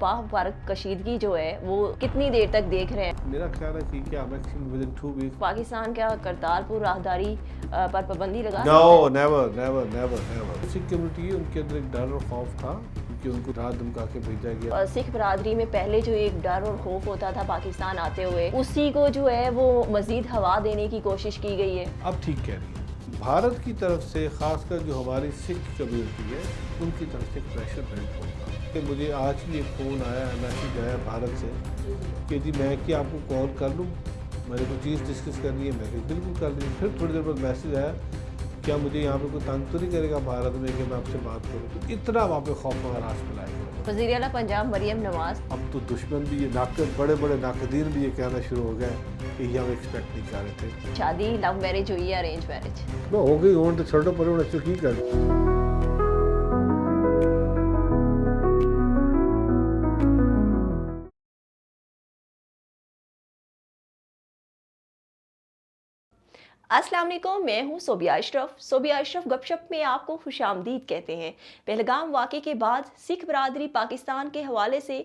पाक भारत कशीदगी जो है वो कितनी देर तक देख रहे हैं? मेरा ख्याल है कि क्या maximum within 2 weeks. Pakistan क्या करतारपुर राहदारी पर पाबंदी लगा no, never never never never. Sikh community उनके अंदर एक डर और खौफ था क्योंकि उनको रात धमका के भेजा गया। सिख बरादरी में पहले जो एक डर और खौफ होता था पाकिस्तान आते हुए, उसी को जो है वो मजीद हवा देने की कोशिश की गई है। अब ठीक कह रही है। भारत की तरफ से खासकर जो हमारी सिख कम्युनिटी है उनकी तरफ से प्रेशर बिल्ड होगा। मुझे आज ही एक फ़ोन आया, मैसेज आया भारत से कि जी मैं कि आपको कॉल कर लूँ, मैंने कोई चीज़ डिस्कस करनी है। मैं बिल्कुल कर ली। फिर थोड़ी देर बाद मैसेज आया, क्या मुझे यहाँ पे कोई तंग तो नहीं करेगा भारत में कि मैं आपसे बात करूँ? तो इतना वहाँ पे खौफ और रास फैलाएगा। वज़ीर आला पंजाब मरियम नवाज अब तो दुश्मन भी ये नाकद, बड़े बड़े नाकदीन भी ये कहना शुरू हो गए कि ये हम एक्सपेक्ट नहीं कर रहे थे। शादी लव मैरिज हुई है अरेंज मैरिज? हो गई होने तो छोड़ो पर होने की कर। अस्सलाम वालेकुम, मैं हूँ सोबिया अशरफ। सोबिया अशरफ गपशप में आपको खुशामदीद कहते हैं। पहलगाम वाक़े के बाद सिख बरादरी पाकिस्तान के हवाले से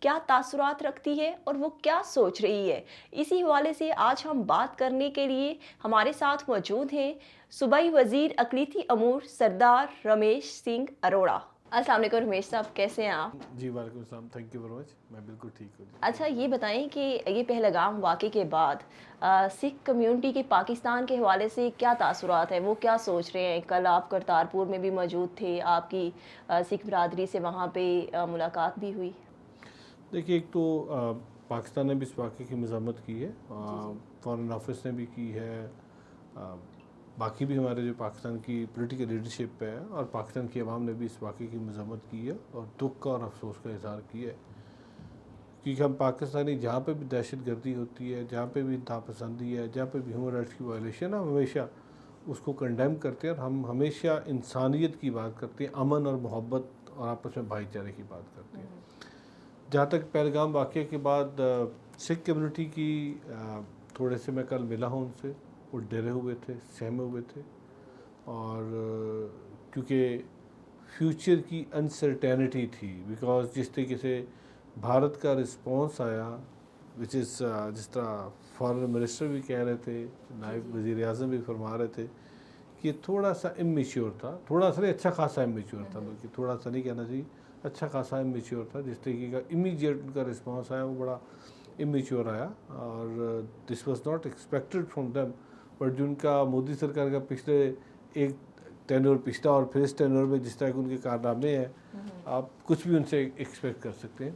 क्या तासुरात रखती है और वो क्या सोच रही है, इसी हवाले से आज हम बात करने के लिए हमारे साथ मौजूद हैं सूबाई वज़ीर अक़लीती अमूर सरदार रमेश सिंह अरोड़ा। अस्सलाम वालेकुम रमेश साहब, कैसे हैं आप? जी वालेकुम सलाम, थैंक यू वेरी मच, मैं बिल्कुल ठीक हूँ। अच्छा, ये बताएं कि ये पहलगाम वाक़े के बाद सिख कम्युनिटी के पाकिस्तान के हवाले से क्या तासुरात है, वो क्या सोच रहे हैं? कल आप करतारपुर में भी मौजूद थे, आपकी सिख बरादरी से वहाँ पे मुलाकात भी हुई। देखिए, एक तो पाकिस्तान ने भी इस वाक़े की मज़म्मत की है, फ़ॉरेन ऑफिस ने भी की है, बाकी भी हमारे जो पाकिस्तान की पॉलिटिकल लीडरशिप है और पाकिस्तान की आवाम ने भी इस वाक़े की मज़म्मत की है और दुख का और अफसोस का इज़हार किया है। क्योंकि हम पाकिस्तानी जहाँ पे भी दहशत गर्दी होती है, जहाँ पे भी इंतहापसंदी है, जहाँ पे भी ह्यूमन राइट्स की वायलेशन है, हम हमेशा उसको कंडेम करते हैं और हम हमेशा इंसानियत की बात करते हैं, अमन और मोहब्बत और आपस में भाईचारे की बात करते हैं। जहाँ तक पहलगाम वाक़े के बाद सिख कम्युनिटी की थोड़े से मैं कल मिला हूँ उनसे, वो डरे हुए थे, सहमे हुए थे और क्योंकि फ्यूचर की अनसर्टेनिटी थी, बिकॉज जिस तरीके से भारत का रिस्पॉन्स आया, विच इज़ जिस तरह फॉरेन मिनिस्टर भी कह रहे थे, नायब वज़ीर आज़म भी फरमा रहे थे कि थोड़ा सा इमेच्योर था, थोड़ा सा नहीं अच्छा खासा इमेच्योर था, बल्कि थोड़ा सा नहीं कहना चाहिए, अच्छा खासा इमेच्योर था। जिस तरीके का इमीडिएट उनका रिस्पॉन्स आया वो बड़ा इमेच्योर आया और this was not expected from them. But जो उनका मोदी सरकार का पिछले एक टेन्योर पिछला और फिर इस टेन्योर में जिस तरह के उनके कारनामे हैं, आप कुछ भी उनसे एक्सपेक्ट कर सकते हैं।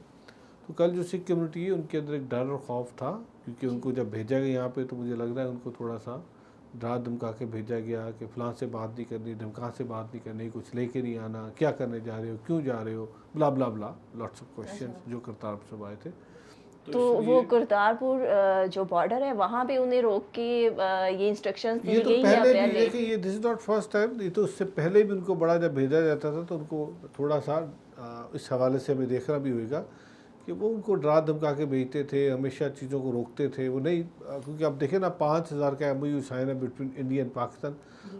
तो कल जो सिख कम्युनिटी है उनके अंदर एक डर और खौफ था, क्योंकि उनको जब भेजा गया यहाँ पे तो मुझे लग रहा है उनको थोड़ा सा डरा धमका के भेजा गया कि फ़लाँ से बात नहीं करनी, धमका से बात नहीं करनी, कुछ लेके नहीं आना, क्या करने जा रहे हो, क्यों जा रहे हो, ब्ला ब्ला ब्ला, लॉट्स ऑफ क्वेश्चन जो करतारपुर से आए थे। तो वो करतारपुर जो बॉर्डर है वहाँ पे उन्हें रोक के ये इंस्ट्रक्शंस दी ये तो गई पहले या भी देखिए, ये this is not first time, ये तो उससे पहले भी उनको बड़ा जब भेजा जाता था तो उनको थोड़ा सा इस हवाले से हमें देखना भी होगा कि वो उनको डरा धमका के भेजते थे, हमेशा चीज़ों को रोकते थे। वो नहीं, क्योंकि आप देखें ना 5000 का MOU साइन है between India and Pakistan,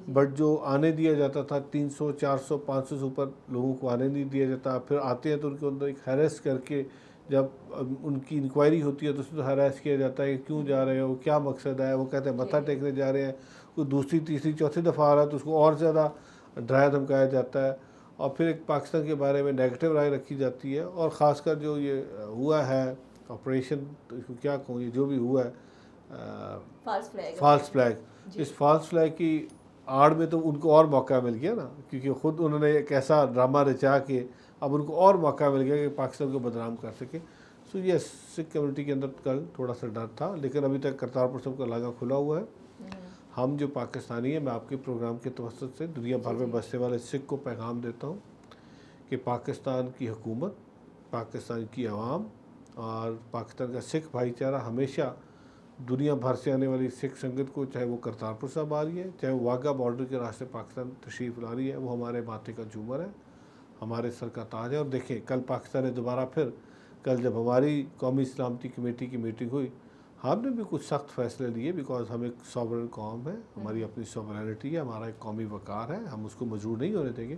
but जो आने दिया जाता था 300 400 500 से ऊपर लोगों को आने नहीं दिया जाता। फिर आते हैं तो उनके अंदर एक हैरेस करके जब उनकी इंक्वायरी होती है तो उसमें तो हरास किया जाता है कि क्यों जा रहे हो, क्या मकसद है। वो कहते हैं मत्था टेकने जा रहे हैं, कोई दूसरी तीसरी चौथी दफ़ा आ रहा है तो उसको और ज़्यादा डराया धमकाया जाता है और फिर एक पाकिस्तान के बारे में नेगेटिव राय रखी जाती है। और ख़ासकर जो ये हुआ है ऑपरेशन, तो इसको क्या कहूँ, ये जो भी हुआ है फॉल्स फ्लैग, इस फॉल्स फ्लैग की आड़ में तो उनको और मौका मिल गया ना, क्योंकि ख़ुद उन्होंने एक ऐसा ड्रामा रचा के अब उनको और मौका मिल गया कि पाकिस्तान को बदनाम कर सके। सो ये सिख कम्युनिटी के अंदर कल थोड़ा सा डर था, लेकिन अभी तक करतारपुर साहब का लागा खुला हुआ है। हम जो पाकिस्तानी हैं, मैं आपके प्रोग्राम के तवसत से दुनिया भर में बसने वाले सिख को पैगाम देता हूँ कि पाकिस्तान की हुकूमत, पाकिस्तान की आवाम और पाकिस्तान का सिख भाईचारा हमेशा दुनिया भर से आने वाली सिख संगत को, चाहे वो करतारपुर साहब आ रही है, चाहे वो वाघा बॉर्डर के रास्ते पाकिस्तान तशरीफ़ ला रही है, वो हमारे माथे का झूमर है, हमारे सर का ताज है। और देखें, कल पाकिस्तान ने दोबारा फिर, कल जब हमारी कौमी सलामती कमेटी की मीटिंग हुई, हमने भी कुछ सख्त फैसले लिए, बिकॉज हम एक सॉवरेन कौम है, हमारी अपनी सॉवरेनिटी है, हमारा एक कौमी वकार है, हम उसको मजबूर नहीं होने देंगे।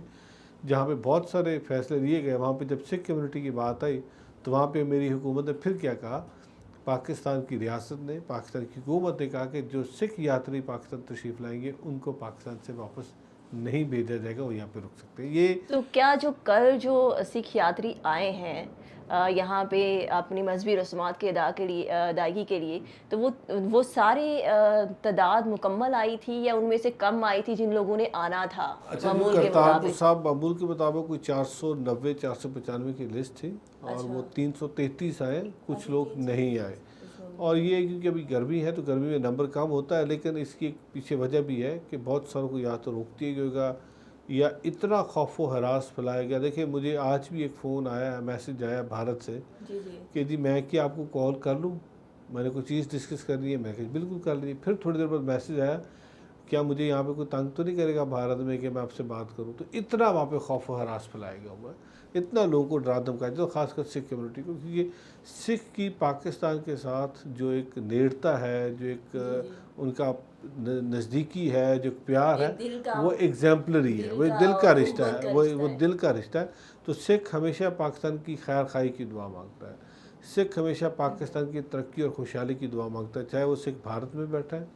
जहाँ पे बहुत सारे फैसले लिए गए, वहाँ पे जब सिख कम्युनिटी की बात आई तो वहाँ पे मेरी हुकूमत ने फिर क्या कहा, पाकिस्तान की रियासत ने, पाकिस्तान की हुकूमत ने कहा कि जो सिख यात्री पाकिस्तान तशरीफ़ लाएंगे उनको पाकिस्तान से वापस नहीं भेजा जाएगा, वो यहाँ पे रुक सकते हैं। ये तो क्या जो कल जो सिख यात्री आए हैं यहाँ पे अपनी मजहबी रस्मात के अदायगी के लिए, तो वो सारी तादाद मुकम्मल आई थी या उनमें से कम आई थी जिन लोगों ने आना था अच्छा, जो मामूल के करतारपुर मुताबिक? साहब मामूल के मुताबिक कोई 490 495 की लिस्ट थी और वो 333 आए, कुछ लोग नहीं आए। और ये क्योंकि अभी गर्मी है तो गर्मी में नंबर कम होता है, लेकिन इसकी एक पीछे वजह भी है कि बहुत सारों को या तो रोक दिया गया या इतना खौफ व हरास फैलाया गया। देखिए, मुझे आज भी एक फ़ोन आया, मैसेज आया भारत से कि जी मैं क्या आपको कॉल कर लूँ, मैंने कोई चीज़ डिस्कस करनी है। मैं कहा बिल्कुल कर लीजिए। फिर थोड़ी देर बाद मैसेज आया, क्या मुझे यहाँ पे कोई तंग तो नहीं करेगा भारत में कि मैं आपसे बात करूँ। तो इतना वहाँ पे खौफ व हरास फैलाया गया हुआ है, इतना लोगों को डरा धमकाया, तो खासकर सिख कम्युनिटी को, क्योंकि सिख की पाकिस्तान के साथ जो एक नेड़ता है, जो एक उनका नज़दीकी है, जो प्यार है, वो एग्जाम्पलरी है, वो दिल का रिश्ता है, वो दिल का रिश्ता है। तो सिख हमेशा पाकिस्तान की खैर खाई की दुआ मांगता है, सिख हमेशा पाकिस्तान की तरक्की और खुशहाली की दुआ मांगता है, चाहे वो सिख भारत में बैठा है,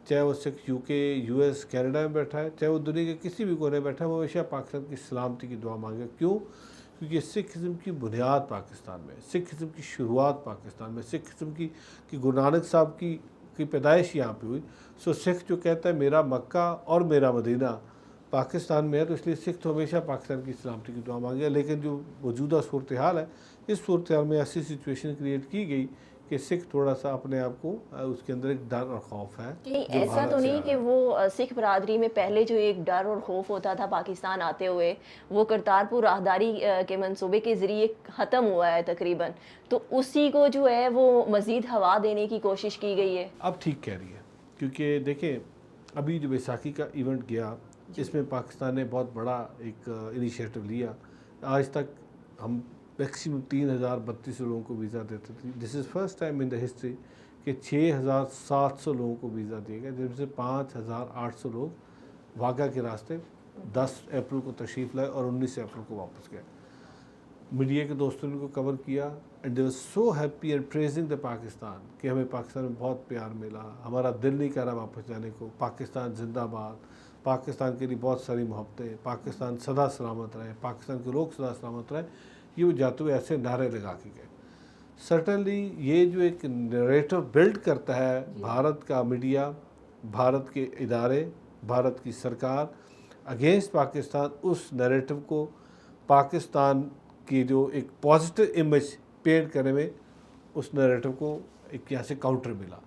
चाहे वो सिख यूके, यूएस, कनाडा में बैठा है, चाहे वो दुनिया के किसी भी कोने में बैठा है, वो हमेशा पाकिस्तान की सलामती की दुआ मांगे। क्यों? क्योंकि सिखिज़्म की बुनियाद पाकिस्तान में, सिखिज़्म की शुरुआत पाकिस्तान में, सिखिज़्म की गुरु नानक साहब की पैदाइश यहाँ पे हुई। सो सिख जो कहता है मेरा मक्का और मेरा मदीना पाकिस्तान में है, तो इसलिए सिख तो हमेशा पाकिस्तान की सलामती की दुआ मांगे। लेकिन जो मौजूदा सूरत हाल है, इस सूरत हाल में ऐसी सिचुएशन क्रिएट की गई कि सिख थोड़ा सा अपने आप को, उसके अंदर एक डर और खौफ है। नहीं, ऐसा तो नहीं कि वो सिख बरादरी में पहले जो एक डर और खौफ होता था पाकिस्तान आते हुए, वो करतारपुर राहदारी के मंसूबे के ज़रिए ख़त्म हुआ है तकरीबन, तो उसी को जो है वो मज़ीद हवा देने की कोशिश की गई है। अब ठीक कह रही है, क्योंकि देखें अभी जो बैसाखी का इवेंट गया, इसमें पाकिस्तान ने बहुत बड़ा एक इनिशिएटिव लिया। आज तक हम मैक्सिमम 3032 लोगों को वीज़ा देते थे। This is first time in the history कि 6700 लोगों को वीज़ा दिए गए, जिनमें से 5800 लोग वाघा के रास्ते 10 अप्रैल को तशरीफ़ लाए और 19 अप्रैल को वापस गए। मीडिया के दोस्तों ने उनको कवर किया and they were so happy and praising the Pakistan कि हमें पाकिस्तान में बहुत प्यार मिला, हमारा दिल नहीं कर रहा वापस जाने को, पाकिस्तान जिंदाबाद, पाकिस्तान के लिए बहुत सारी मोहब्बतें, पाकिस्तान सदा सलामत रहे, पाकिस्तान के लोग सदा सलामत रहे, ये वो जाते हुए ऐसे नारे लगा के गए। सर्टनली ये जो एक नरेटिव बिल्ड करता है भारत का मीडिया, भारत के इदारे, भारत की सरकार अगेंस्ट पाकिस्तान, उस नरेटिव को, पाकिस्तान की जो एक पॉजिटिव इमेज पेंट करने में उस नरेटिव को एक यहाँ से काउंटर मिला।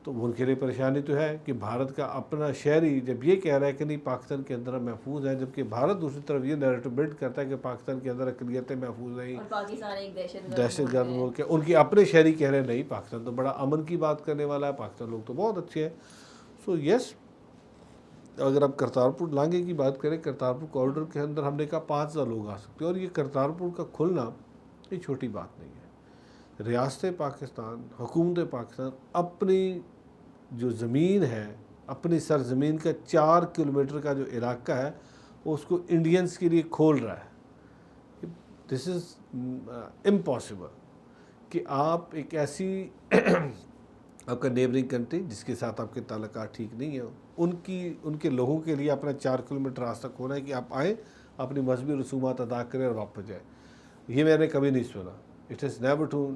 तो उनके लिए परेशानी तो है कि भारत का अपना शहरी जब ये कह रहा है कि नहीं पाकिस्तान के अंदर महफूज है, जबकि भारत दूसरी तरफ ये नैरेटिव बिल्ड करता है कि पाकिस्तान के अंदर अक़लियतें महफूज नहीं, पाकिस्तान एक दहशतगर्द मुल्क है। उनके अपने शहरी कह रहे हैं नहीं, पाकिस्तान तो बड़ा अमन की बात करने वाला है, पाकिस्तान लोग तो बहुत अच्छे हैं। सो यस, अगर आप करतारपुर लांघे की बात करें, करतारपुर कॉरिडोर के अंदर हमने कहा 5000 लोग आ सकते हैं, और ये करतारपुर का खुलना ये छोटी बात नहीं है। रियासत पाकिस्तान, हुकूमत पाकिस्तान अपनी जो ज़मीन है, अपनी सरज़मीन का 4 किलोमीटर का जो इलाका है, उसको इंडियंस के लिए खोल रहा है। दिस इज़ इम्पॉसिबल कि आप एक ऐसी आपका नेबरिंग कंट्री जिसके साथ आपके ताल्लुकात ठीक नहीं है, उनके लोगों के लिए अपना 4 किलोमीटर रास्ता खोला है कि आप आएँ, अपनी मजहबी रसूमात अदा करें और वापस जाए। ये मैंने कभी नहीं सुना। इट इज़ नेवर टू,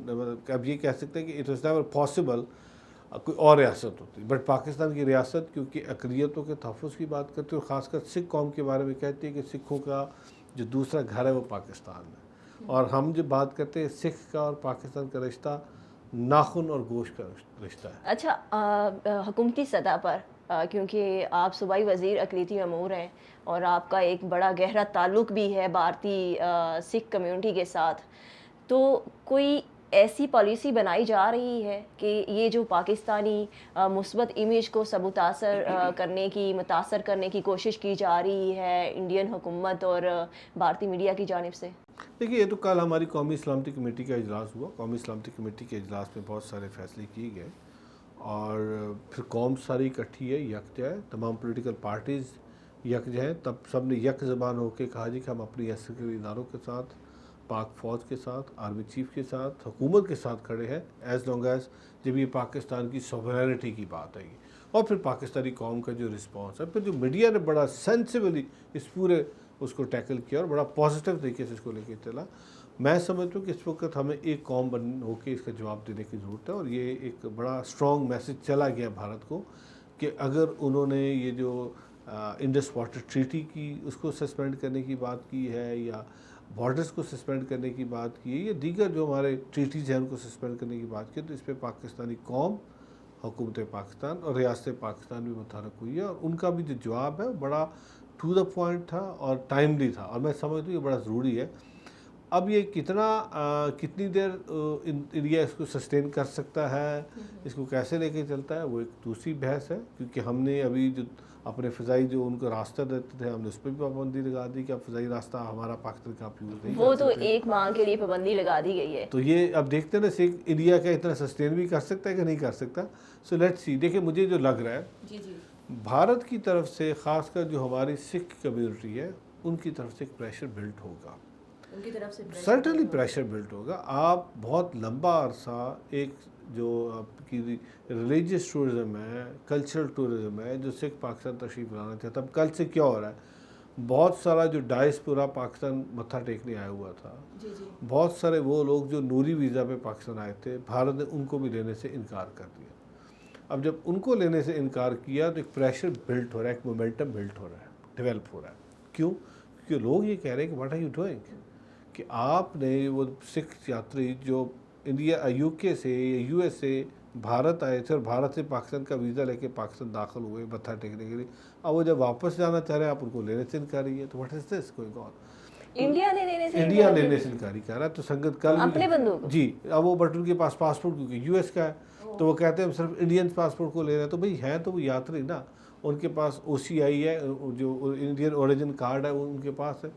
अब ये कह सकते हैं कि इट इज़ नेवर पॉसिबल कोई और रियासत होती, बट पाकिस्तान की रियासत क्योंकि अक़लियतों के तहफ़्फ़ुज़ की बात करती है और ख़ासकर सिख कौम के बारे में कहती है कि सिखों का जो दूसरा घर है वो पाकिस्तान है। और हम जब बात करते हैं सिख का और पाकिस्तान का रिश्ता नाखून और गोश्त का रिश्ता है। अच्छा, हुकूमती सतह पर क्योंकि आप सूबाई वज़ीर अक़लियती अमूर हैं और आपका एक बड़ा गहरा ताल्लुक़ भी है भारतीय सिख कम्युनिटी के साथ, तो कोई ऐसी पॉलिसी बनाई जा रही है कि ये जो पाकिस्तानी मुस्बत इमेज को मुतासर करने की कोशिश की जा रही है इंडियन हुकूमत और भारतीय मीडिया की जानिब से? देखिए, ये तो कल हमारी कौमी सलामती कमेटी का इजलास हुआ। कौमी सलामती कमेटी के इजलास में बहुत सारे फैसले किए गए और फिर कौम सारी इकट्ठी है, यकजा है, तमाम पॉलिटिकल पार्टीज़ यकजा हैं। तब सब ने यक ज़बान होकर कहा जी कि हम अपनी हैसियत के इदारों के साथ, पाक फ़ौज के साथ, आर्मी चीफ के साथ, हुकूमत के साथ खड़े हैं एज़ लॉन्ग एज़ जब ये पाकिस्तान की सॉवरेनिटी की बात आएगी। और फिर पाकिस्तानी कौम का जो रिस्पॉन्स है, फिर जो मीडिया ने बड़ा सेंसिबली इस पूरे उसको टैकल किया और बड़ा पॉजिटिव तरीके से इसको लेके चला। मैं समझता हूँ कि इस वक्त हमें एक कौम बन होकर इसका जवाब देने की ज़रूरत है और ये एक बड़ा स्ट्रॉन्ग मैसेज चला गया भारत को कि अगर उन्होंने ये जो इंडस वाटर ट्रीटी की उसको सस्पेंड करने की बात की है या बॉर्डर्स को सस्पेंड करने की बात की है या दीगर जो हमारे ट्रीटीज़ हैं उनको सस्पेंड करने की बात की, तो इस पर पाकिस्तानी कौम, हुकूमत पाकिस्तान और रियासत पाकिस्तान भी मुतहरक हुई है और उनका भी जो जवाब है बड़ा टू द पॉइंट था और टाइमली था और मैं समझता हूँ ये बड़ा ज़रूरी है। अब ये कितनी देर इंडिया इसको सस्टेन कर सकता है, इसको कैसे लेके चलता है, वो एक दूसरी बहस है, क्योंकि हमने अभी जो अपने फ़िज़ाई जो उनको रास्ता देते थे हमने उस पर भी पाबंदी लगा दी कि अब फ़िज़ाई रास्ता हमारा पाकिस्तान का यूज़ नहीं वो कर तो सकते। एक माह के लिए पाबंदी लगा दी गई है। तो ये अब देखते हैं ना इंडिया क्या इतना सस्टेन भी कर सकता है कि नहीं कर सकता। So let's see. देखिए मुझे जो लग रहा है जी जी। भारत की तरफ से ख़ासकर जो हमारी सिख कम्युनिटी है उनकी तरफ से एक प्रेशर बिल्ट होगा, उनकी तरफ से सर्टनली प्रेशर बिल्ट होगा। आप बहुत लंबा अरसा एक जो आपकी रिलीजियस टूरिज़म है, कल्चरल टूरिज़म है, जो सिख पाकिस्तान तशरीफ़ लाना चाहता है। अब कल से क्या हो रहा है, बहुत सारा जो डायस्पोरा पाकिस्तान मत्था टेकने आया हुआ था, जी जी। बहुत सारे वो लोग जो नूरी वीज़ा पे पाकिस्तान आए थे, भारत ने उनको भी लेने से इनकार कर दिया। अब जब उनको लेने से इनकार किया तो एक प्रेशर बिल्ट हो रहा है, एक मोमेंटम बिल्ट हो रहा है, डेवलप हो रहा है। क्यों? क्योंकि लोग ये कह रहे हैं कि व्हाट आर यू डूइंग, कि आपने वो सिख यात्री जो इंडिया यूके से या यूएस से भारत आए थे और भारत से पाकिस्तान का वीज़ा लेके पाकिस्तान दाखिल हुए मत्था टेकने के लिए, अब वो जब वापस जाना चाह रहे हैं आप उनको लेने से इनकारी है, तो what is this going on. India ने लेने से इंडिया लेने से इनकारी कर रहा है। तो संगत कल अपने बंदों को जी, अब वो बट उनके पास पासपोर्ट क्योंकि यूएस का है तो वो कहते हैं हम सिर्फ इंडियन पासपोर्ट को ले रहे हैं, तो भाई हैं तो वो यात्री ना, उनके पास ओसीआई है, जो इंडियन ओरिजिन कार्ड है वो उनके पास है।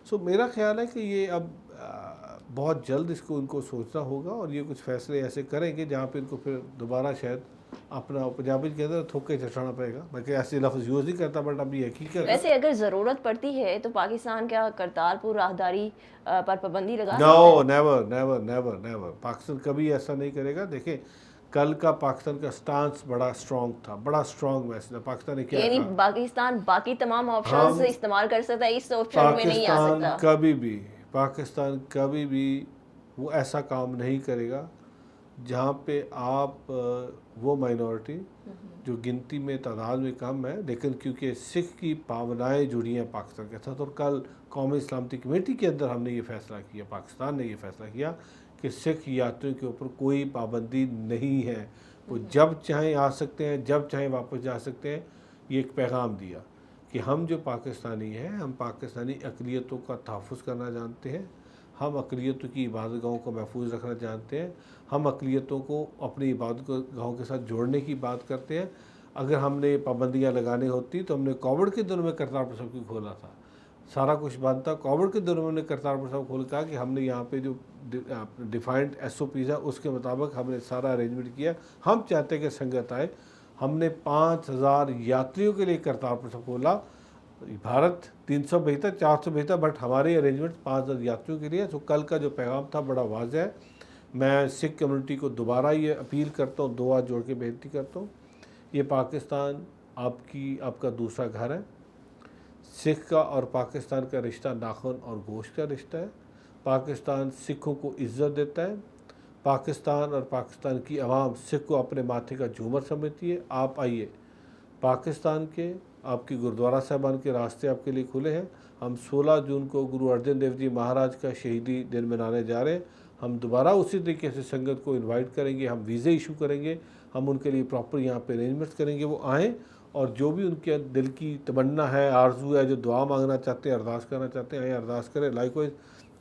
सो मेरा ख्याल है कि ये अब बहुत जल्द इसको इनको सोचना होगा और ये कुछ फैसले ऐसे करेंगे जहाँ पे इनको फिर दोबारा शायद अपना पंजाबी के अंदर थोके चटाना पड़ेगा। मैं ऐसे लफ्ज़ यूज़ नहीं करता बट अभी हकीकत है। वैसे अगर ज़रूरत पड़ती है तो पाकिस्तान क्या करतारपुर राहदारी पर पाबंदी लगा सकता नो, है? Never never never never, Pakistan कभी ऐसा नहीं करेगा। देखें कल का पाकिस्तान का स्टांस बड़ा स्ट्रॉन्ग था, बड़ा स्ट्रॉन्ग मैसेज था। पाकिस्तान ने क्या यानी कहा, पाकिस्तान बाकी तमाम ऑप्शंस हम इस्तेमाल कर सकता है, इस ऑप्शन में नहीं आ सकता। पाकिस्तान कभी भी वो ऐसा काम नहीं करेगा जहाँ पे आप वो माइनॉरिटी जो गिनती में तादाद में कम है लेकिन क्योंकि सिख की भावनाएं जुड़ी हैं पाकिस्तान के साथ, और कल कौमी इस्लामती कमेटी के अंदर हमने ये फैसला किया, पाकिस्तान ने ये फैसला किया कि सिख यात्रियों के ऊपर कोई पाबंदी नहीं है, वो जब चाहें आ सकते हैं, जब चाहें वापस जा सकते हैं। ये एक पैगाम दिया कि हम जो पाकिस्तानी हैं, हम पाकिस्तानी अक़लियतों का तहफ़्फ़ुज़ करना जानते हैं, हम अक़लियतों की इबादत गाहों को महफूज रखना जानते हैं, हम अक़लियतों को अपनी इबादत गाहों के साथ जोड़ने की बात करते हैं। अगर हमने पाबंदियाँ लगानी होती तो हमने कोविड के दिनों में करतारपुर साहिब क्यों खोला था, सारा कुछ बंद था। कोविड के दिनों में हमने करतारपुर साहिब खोल कहा कि हमने यहाँ पे जो डिफाइंड SOPs है उसके मुताबिक हमने सारा अरेंजमेंट किया। हम चाहते हैं कि संगत आए, हमने 5000 यात्रियों के लिए करतारपुर साहिब खोला। भारत 300 भेजता, 400 भेजता, बट हमारे अरेंजमेंट 5000 यात्रियों के लिए। तो कल का जो पैगाम था बड़ा वाज़ेह है। मैं सिख कम्युनिटी को दोबारा ये अपील करता हूँ, दो हाथ जोड़ के बेनती करता हूँ, ये पाकिस्तान आपका दूसरा घर है। सिख का और पाकिस्तान का रिश्ता नाखून और गोश्त का रिश्ता है। पाकिस्तान सिखों को इज़्ज़त देता है। पाकिस्तान और पाकिस्तान की आवाम सिख को अपने माथे का झूमर समझती है। आप आइए, पाकिस्तान के आपकी गुरुद्वारा साहबान के रास्ते आपके लिए खुले हैं। हम 16 जून को गुरु अर्जन देव जी महाराज का शहीदी दिन मनाने जा रहे हैं। हम दोबारा उसी तरीके से संगत को इनवाइट करेंगे, हम वीज़े इशू करेंगे, हम उनके लिए प्रॉपर यहाँ पे अरेंजमेंट्स करेंगे, वो आएँ और जो भी उनके दिल की तमन्ना है, आरजू है, जो दुआ मांगना चाहते हैं, अरदास करना चाहते हैं, आए अरदास करें। लाइकवाइज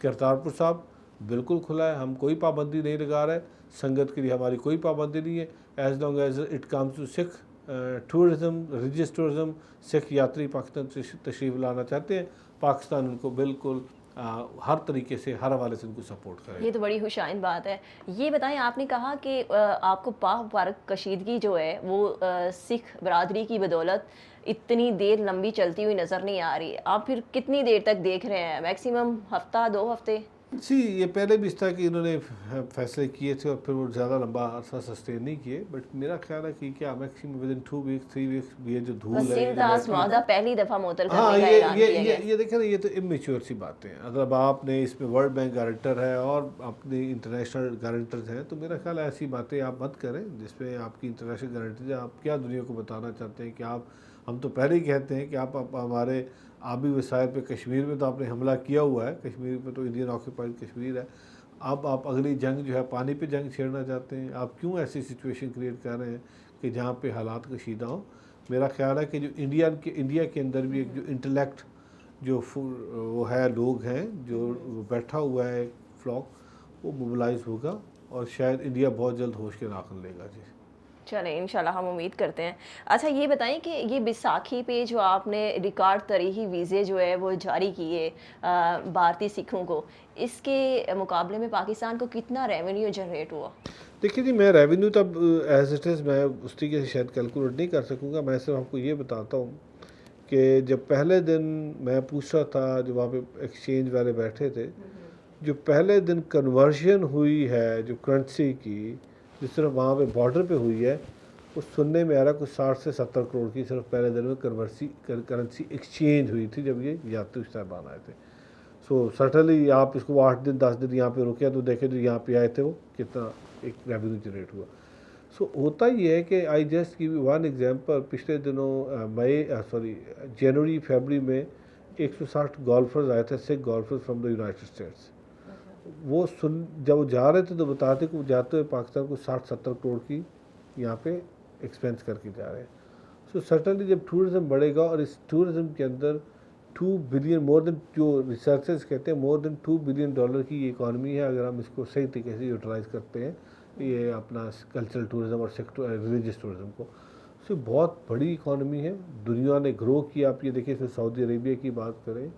करतारपुर साहब बिल्कुल खुला है, हम कोई पाबंदी नहीं लगा रहे, संगत के लिए हमारी कोई पाबंदी नहीं है। As long as it comes to Sikh tourism, religious tourism, Sikh यात्री पाकिस्तान तशरीफ़ लाना चाहते हैं, पाकिस्तान उनको बिल्कुल हर तरीके से, हर हवाले से उनको सपोर्ट करें। ये तो बड़ी खुशाइन बात है। ये बताएं, आपने कहा कि आपको पाक मुबारक कशीदगी जो है वो सिख बरादरी की बदौलत इतनी देर लंबी चलती हुई नज़र नहीं आ रही। आप फिर कितनी देर तक देख रहे हैं? मैक्सिमम हफ्ता, 2 हफ्ते? सी ये पहले भी इस तरह कि इन्होंने फैसले किए थे और फिर वो ज़्यादा लंबा अरसा सस्टेन नहीं किए, बट मेरा ख्याल है कि क्या maximum within 2 weeks 3 weeks ये जो धूल है, वसीम ये जो ताज बैटरी, मादा पहली दफ़ा मुअत्तल हाँ करने का ये ऐलान ये किया ये गया। ये देखें ना, ये तो इमेच्योर सी बातें हैं। अगर अब आपने इसमें वर्ल्ड बैंक गारंटर है और अपनी इंटरनेशनल गारंटर्स हैं, तो मेरा ख्याल है ऐसी बातें आप मत करें जिसमें आपकी इंटरनेशनल गारंटी, आप क्या दुनिया को बताना चाहते हैं कि आप, हम तो पहले ही कहते हैं कि आप हमारे आबी वसाइल पे, कश्मीर में तो आपने हमला किया हुआ है, कश्मीर पे तो इंडियन ऑक्यूपाइड कश्मीर है, अब आप अगली जंग जो है पानी पे जंग छेड़ना चाहते हैं। आप क्यों ऐसी सिचुएशन क्रिएट कर रहे हैं कि जहाँ पे हालात कशीदा हो। मेरा ख्याल है कि जो इंडिया के अंदर भी एक जो इंटेलेक्ट जो वो है, लोग हैं जो बैठा हुआ है फ्लॉक, वो मोबिलाइज होगा और शायद इंडिया बहुत जल्द होश के नाखुन लेगा। जी चलें, इंशाल्लाह हम उम्मीद करते हैं। अच्छा ये बताएं कि ये बैसाखी पे जो आपने रिकॉर्ड तरीही वीज़े जो है वो जारी किए भारतीय सिखों को, इसके मुकाबले में पाकिस्तान को कितना रेवेन्यू जनरेट हुआ? देखिए जी, मैं रेवेन्यू तब एज इट इज़ मैं उस तरीके से शायद कैलकुलेट नहीं कर सकूँगा। मैं सिर्फ आपको ये बताता हूँ कि जब पहले दिन मैं पूछ रहा था, जो वहाँ पे एक्सचेंज वाले बैठे थे, जो पहले दिन कन्वर्जन हुई है जो करेंसी की, जो सिर्फ वहाँ पे बॉर्डर पे हुई है, वो सुनने में आ रहा कुछ 60 से 70 करोड़ की सिर्फ पहले दिन में करेंसी एक्सचेंज हुई थी जब ये यात्री साहबान आए थे। सो सर्टनली आप इसको 8 दिन 10 दिन यहाँ पे रुके तो देखें जो यहाँ पे आए थे वो कितना एक रेवेन्यू जनरेट हुआ। सो होता ये है कि I just give you one example, पिछले दिनों जनवरी फरवरी में 160 गोल्फर्स आए थे, Sikh golfer's from the United states. वो जब वो जा रहे थे तो बताते कि वो जाते हुए पाकिस्तान को 60-70 करोड़ की यहाँ पे एक्सपेंस करके जा रहे हैं। सो सर्टनली जब टूरिज़्म बढ़ेगा और इस टूरिज़्म के अंदर 2 बिलियन, मोर देन, जो रिसर्चर्स कहते हैं मोर देन $2 बिलियन की इकॉनमी है अगर हम इसको सही तरीके से यूटिलाइज़ करते हैं, ये अपना कल्चरल टूरिज़्म और सेक्टर रिलीजियस टूरिज़्म को। सो बहुत बड़ी इकॉनमी है, दुनिया ने ग्रो किया। आप ये देखिए, इसमें सऊदी अरेबिया की बात करें,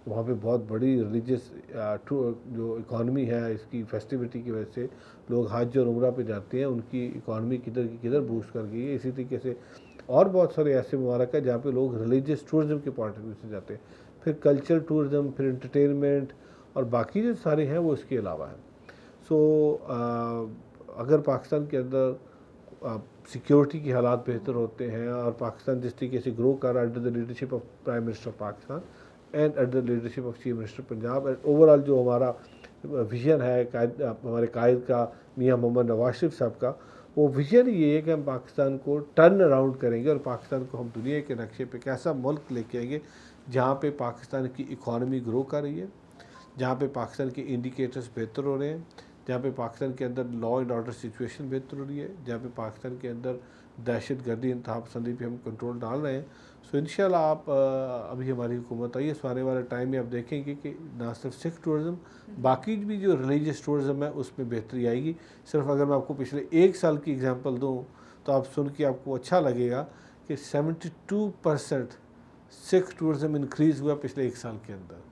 वहाँ पे बहुत बड़ी रिलीजियस जो इकॉनमी है, इसकी फेस्टिविटी की वजह से लोग हज और उम्रा पे जाते हैं, उनकी इकॉनमी किधर की किधर बूस्ट कर गई है। इसी तरीके से और बहुत सारे ऐसे ममालिक है जहाँ पे लोग रिलीजियस टूरिज़्म के पॉइंट ऑफ व्यू से जाते हैं, फिर कल्चरल टूरिज़्म, फिर इंटरटेनमेंट और बाकी जो सारे हैं वो इसके अलावा हैं। सो अगर पाकिस्तान के अंदर सिक्योरिटी के हालात बेहतर होते हैं और पाकिस्तान जिस तरीके से ग्रो कर रहा है under the leadership of prime minister of Pakistan and under the leadership of chief minister Punjab, and overall जो हमारा विजन है हमारे कायद का, मियाँ मोहम्मद नवाज शरीफ साहब का, वो विजन ये है कि हम पाकिस्तान को टर्न अराउंड करेंगे और पाकिस्तान को हम दुनिया के नक्शे पे कैसा मुल्क लेके आएंगे जहाँ पे पाकिस्तान की इकॉनमी ग्रो कर रही है, जहाँ पे पाकिस्तान के इंडिकेटर्स बेहतर हो रहे हैं, जहाँ पे पाकिस्तान के अंदर लॉ एंड ऑर्डर सिचुएशन बेहतर हो रही है, जहाँ पे पाकिस्तान के अंदर दहशत गर्दी इंतहा पसंदी पे हम कंट्रोल डाल रहे हैं। सो इंशाल्लाह आप अभी हमारी हुकूमत आई है, सो आने वाले टाइम में आप देखेंगे कि ना सिर्फ सिख टूरिज़म, बाकी भी जो रिलीजियस टूरिज़म है उसमें बेहतरी आएगी। सिर्फ अगर मैं आपको पिछले 1 साल की एग्जांपल दूं तो आप सुन के आपको अच्छा लगेगा कि 72% सिख टूरिज़म इंक्रीज़ हुआ पिछले 1 साल के अंदर।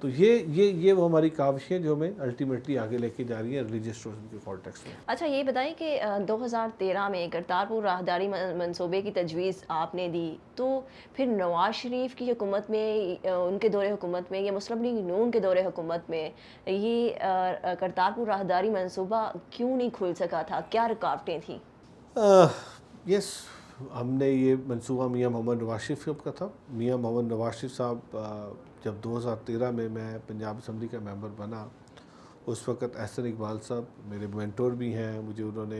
तो ये वो हमारी काविशें जो हमें अल्टीमेटली आगे लेके जा रही है रिलीजियस टूरिज्म के कॉन्टेक्स्ट में। अच्छा ये बताएं कि 2013 में करतारपुर राहदारी मंसूबे की तजवीज़ आपने दी, तो फिर नवाज शरीफ की हुकूमत में, उनके दौरे हुकूमत में या मुस्लिम लीग नून के दौरे हुकूमत में ये करतारपुर राहदारी मंसूबा क्यों नहीं खुल सका था? क्या रुकावटें थी? यस, हमने ये मंसूबा मियाँ मोहम्मद नवाज शरीफ का था। मियाँ मोहम्मद नवाज शरीफ साहब जब 2013 में मैं पंजाब असम्बली का मेंबर बना, उस वक़्त एहसन इकबाल साहब मेरे मेंटोर भी हैं, मुझे उन्होंने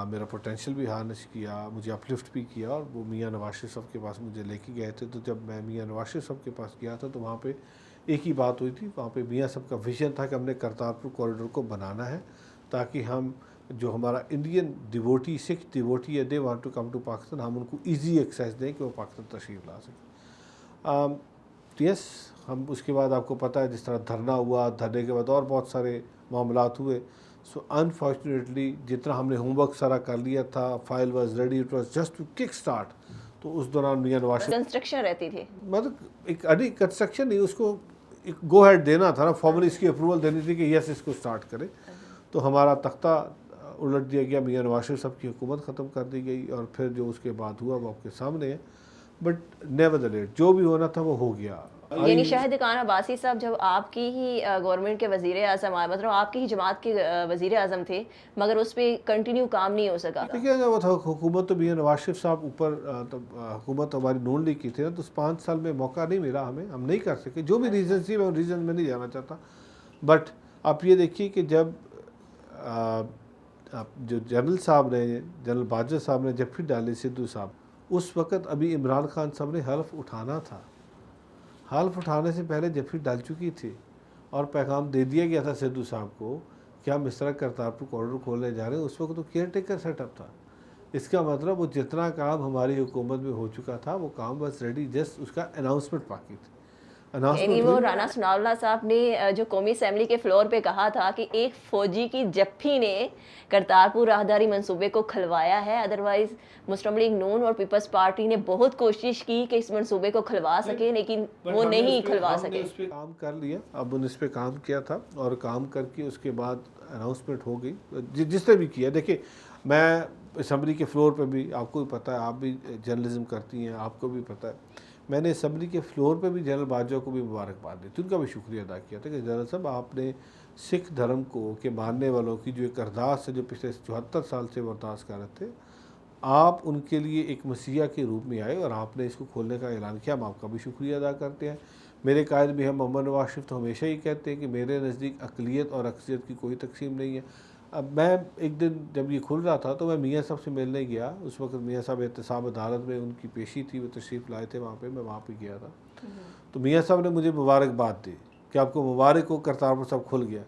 मेरा पोटेंशियल भी हार्नेस किया, मुझे अपलिफ्ट भी किया और वो मियाँ नवाज शरीफ साहब के पास मुझे लेके गए थे। तो जब मैं मियाँ नवाज शरीफ साहब के पास गया था तो वहाँ पे एक ही बात हुई थी, वहाँ पे मियाँ साहब का विजन था कि हमने करतारपुर कॉरिडोर को बनाना है ताकि हम जो हमारा इंडियन डिवोटी, सिख डिवोटी है, they want to come to Pakistan, हम उनको ईजी एक्सेस दें कि वो पाकिस्तान तशरीफ़ ला सकें। यस, हम उसके बाद आपको पता है जिस तरह धरना हुआ, धरने के बाद और बहुत सारे मामलात हुए। सो अनफॉर्चुनेटली जितना हमने होमवर्क सारा कर लिया था, file was ready, it was just to kick start, तो उस दौरान मियाँ नवाज शरीफ कंस्ट्रक्शन रहती थी, मतलब एक अभी कंस्ट्रक्शन नहीं, उसको एक गो हेड देना था ना, फॉर्मली इसकी अप्रूवल देनी थी कि यस इसको स्टार्ट करें। तो हमारा तख्ता उलट दिया गया, मियाँ नवाज शरीफ साहब की हुकूमत ख़त्म कर दी गई और फिर जो उसके बाद हुआ वो आपके सामने है। बट नेवरदलेस जो भी होना था वो हो गया। यानी शाहिद खान अब्बासी साहब जब आपकी ही गवर्नमेंट के वजीर आजम आए, मतलब आपकी ही जमात के वजीर आजम थे, मगर उस पर कंटिन्यू काम नहीं हो सका। देखिए अगर वो था हुकूमत तो मियां नवाज शरीफ साहब ऊपर हुकूमत हमारी नोन लीग की थी ना, तो उस 5 साल में मौका नहीं मिला हमें, हम नहीं कर सके, जो भी रीज़न थी मैं उन रीज़न में नहीं जाना चाहता। बट आप ये देखिए कि जब आप जो जनरल साहब ने, जनरल बाजवा साहब ने जब फिर डाले सिद्धू साहब, उस वक़्त अभी इमरान खान साहब ने हल्फ उठाना था। हल्फ उठाने से पहले जफरी डाल चुकी थी और पैगाम दे दिया गया था सिद्धू साहब को कि हम इस तरह करतारपुर कॉरिडोर खोलने जा रहे हैं। उस वक्त तो केयर टेकर सेटअप था। इसका मतलब वो जितना काम हमारी हुकूमत में हो चुका था वो काम बस रेडी, जस्ट उसका अनाउंसमेंट बाकी थी। यानी वो राना सनाउल्लाह साहब ने जो कौमी असेंबली के फ्लोर पे कहा था कि एक फ़ौजी की जप्फी ने करतारपुर राहदारी मंसूबे को खलवाया है, अदरवाइज़ मुस्लिम लीग नून और पीपल्स पार्टी ने बहुत कोशिश की कि इस मंसूबे को खलवा सके, लेकिन वो नहीं खलवा सके। उस पर काम कर लिया, अब उन इस पर काम किया था और काम करके उसके बाद अनाउंसमेंट हो गई जिसने भी किया। देखिए मैं असम्बली के फ्लोर पे भी, आपको भी पता है, आप भी जर्नलिज्म करती हैं, आपको भी पता है, मैंने असम्बली के फ्लोर पे भी जनरल बाजवा को भी मुबारकबाद दी थी, उनका भी शुक्रिया अदा किया था कि जनरल साहब आपने सिख धर्म को के मानने वालों की जो एक अरदास है जो पिछले 74 साल से वो अरदास कर रहे थे, आप उनके लिए एक मसीहा के रूप में आए और आपने इसको खोलने का ऐलान किया। हम आपका भी शुक्रिया अदा करते हैं। मेरे कायद भी हम मोहम्मद नवाज शरीफ तो हमेशा ही कहते हैं कि मेरे नज़दीक अक़लियत और अक्सरियत की कोई तकसीम नहीं है। अब मैं एक दिन जब ये खुल रहा था तो मैं मियाँ साहब से मिलने गया, उस वक्त मियाँ साहब एहतसाब अदालत में उनकी पेशी थी, वो तशरीफ़ लाए थे वहाँ पे, मैं वहाँ पे गया था। तो मियाँ साहब ने मुझे मुबारकबाद दी कि आपको मुबारक हो, करतारपुर साहब खुल गया।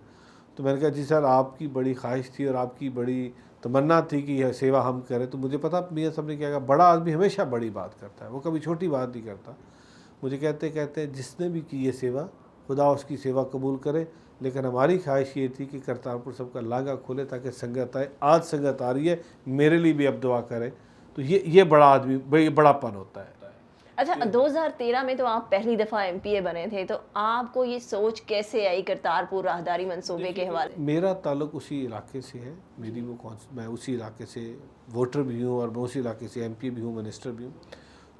तो मैंने कहा जी सर, आपकी बड़ी ख्वाहिश थी और आपकी बड़ी तमन्ना थी कि यह सेवा हम करें। तो मुझे पता मियाँ साहब ने क्या कहा, बड़ा आदमी हमेशा बड़ी बात करता है, वो कभी छोटी बात नहीं करता। मुझे कहते जिसने भी की ये सेवा, खुदा उसकी सेवा कबूल करे, लेकिन हमारी ख्वाहिश ये थी कि करतारपुर साहब का लांगा खोले ताकि संगत आए। आज संगत आ रही है, मेरे लिए भी अब दुआ करें। तो ये बड़ा आदमी, बड़ापन होता है। अच्छा, 2013 में तो आप पहली दफ़ा एमपीए बने थे, तो आपको ये सोच कैसे आई करतारपुर राहदारी मंसूबे के हवाले? मेरा ताल्लुक उसी इलाके से है, मेरी मैं उसी इलाके से वोटर भी हूँ और मैं उसी इलाके से एमपी भी हूँ, मिनिस्टर भी हूँ।